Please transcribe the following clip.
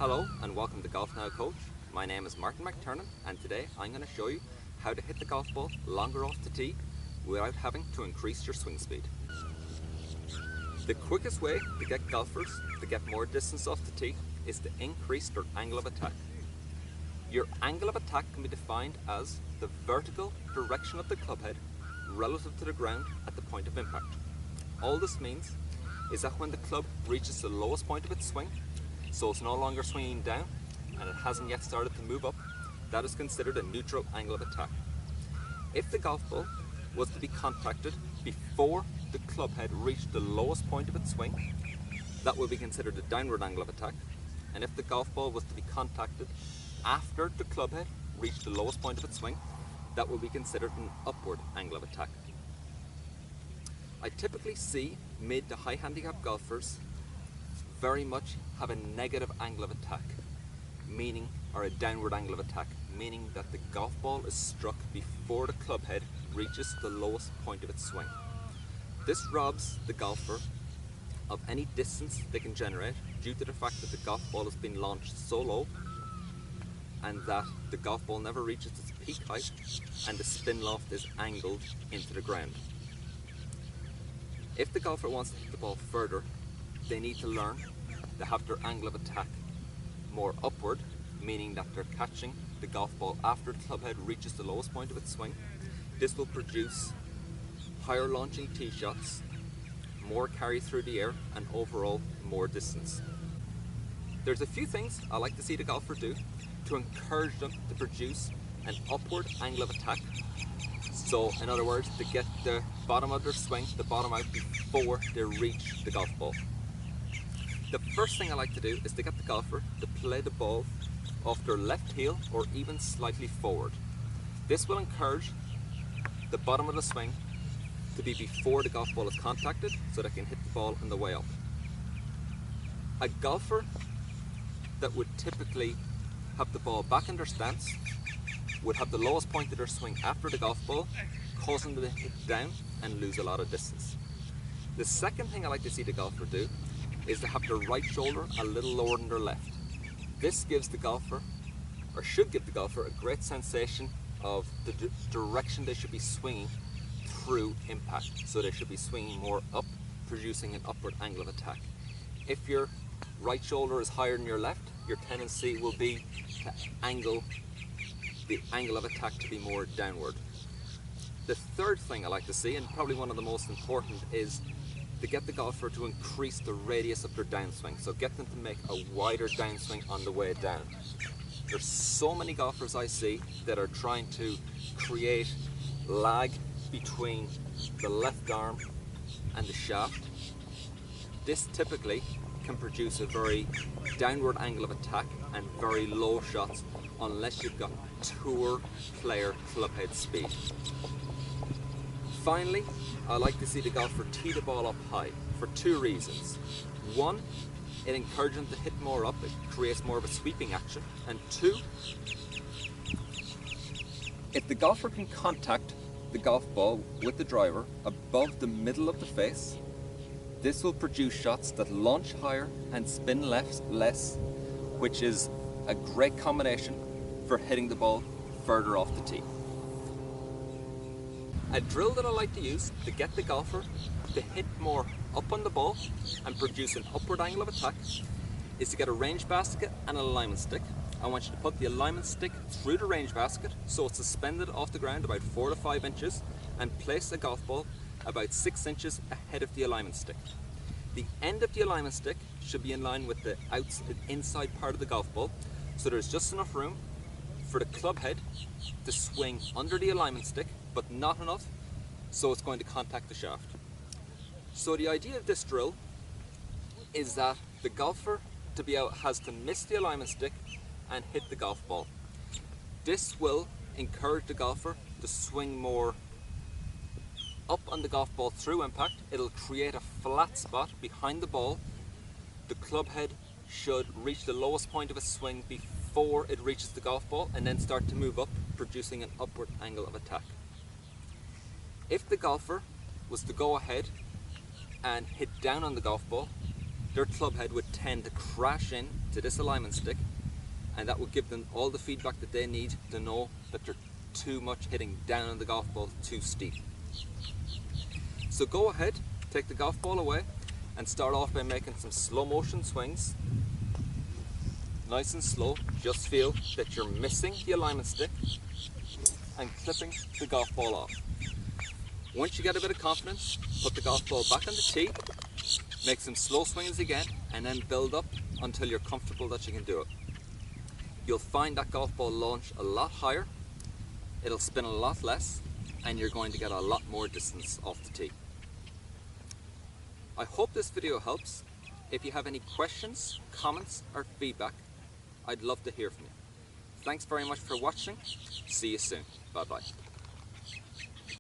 Hello and welcome to Golf Now Coach. My name is Martin McTurnan and today I'm going to show you how to hit the golf ball longer off the tee without having to increase your swing speed. The quickest way to get golfers to get more distance off the tee is to increase their angle of attack. Your angle of attack can be defined as the vertical direction of the club head relative to the ground at the point of impact. All this means is that when the club reaches the lowest point of its swing, so it's no longer swinging down and it hasn't yet started to move up, that is considered a neutral angle of attack. If the golf ball was to be contacted before the club head reached the lowest point of its swing, that would be considered a downward angle of attack. And if the golf ball was to be contacted after the club head reached the lowest point of its swing, that would be considered an upward angle of attack. I typically see mid to high handicap golfers very much have a negative angle of attack, meaning, or a downward angle of attack, meaning that the golf ball is struck before the club head reaches the lowest point of its swing. This robs the golfer of any distance they can generate due to the fact that the golf ball has been launched so low and that the golf ball never reaches its peak height and the spin loft is angled into the ground. If the golfer wants to hit the ball further, they need to learn to have their angle of attack more upward, meaning that they're catching the golf ball after the club head reaches the lowest point of its swing. This will produce higher launching tee shots, more carry through the air, and overall more distance. There's a few things I like to see the golfer do to encourage them to produce an upward angle of attack. So, in other words, to get the bottom of their swing, the bottom out before they reach the golf ball. The first thing I like to do is to get the golfer to play the ball off their left heel or even slightly forward. This will encourage the bottom of the swing to be before the golf ball is contacted so they can hit the ball on the way up. A golfer that would typically have the ball back in their stance would have the lowest point of their swing after the golf ball, causing them to hit down and lose a lot of distance. The second thing I like to see the golfer do is to have their right shoulder a little lower than their left. This gives the golfer, or should give the golfer, a great sensation of the direction they should be swinging through impact. So they should be swinging more up, producing an upward angle of attack. If your right shoulder is higher than your left, your tendency will be to angle the angle of attack to be more downward. The third thing I like to see, and probably one of the most important, is to get the golfer to increase the radius of their downswing. So get them to make a wider downswing on the way down. There's so many golfers I see that are trying to create lag between the left arm and the shaft. This typically can produce a very downward angle of attack and very low shots unless you've got tour player clubhead speed. Finally, I like to see the golfer tee the ball up high for two reasons. One, it encourages them to hit more up, it creates more of a sweeping action. And two, if the golfer can contact the golf ball with the driver above the middle of the face, this will produce shots that launch higher and spin less, which is a great combination for hitting the ball further off the tee. A drill that I like to use to get the golfer to hit more up on the ball and produce an upward angle of attack is to get a range basket and an alignment stick. I want you to put the alignment stick through the range basket so it's suspended off the ground about 4 to 5 inches, and place the golf ball about 6 inches ahead of the alignment stick. The end of the alignment stick should be in line with the inside part of the golf ball, so there's just enough room for the club head to swing under the alignment stick, but not enough so it's going to contact the shaft. So the idea of this drill is that the golfer has to miss the alignment stick and hit the golf ball. This will encourage the golfer to swing more up on the golf ball through impact. It'll create a flat spot behind the ball. The club head should reach the lowest point of its swing before it reaches the golf ball and then start to move up, producing an upward angle of attack. If the golfer was to go ahead and hit down on the golf ball, their club head would tend to crash in to this alignment stick, and that would give them all the feedback that they need to know that they're too much hitting down on the golf ball too steep. So go ahead, take the golf ball away and start off by making some slow motion swings. Nice and slow, just feel that you're missing the alignment stick and clipping the golf ball off. Once you get a bit of confidence, put the golf ball back on the tee, make some slow swings again, and then build up until you're comfortable that you can do it. You'll find that golf ball launch a lot higher, it'll spin a lot less, and you're going to get a lot more distance off the tee. I hope this video helps. If you have any questions, comments, or feedback, I'd love to hear from you. Thanks very much for watching. See you soon. Bye bye.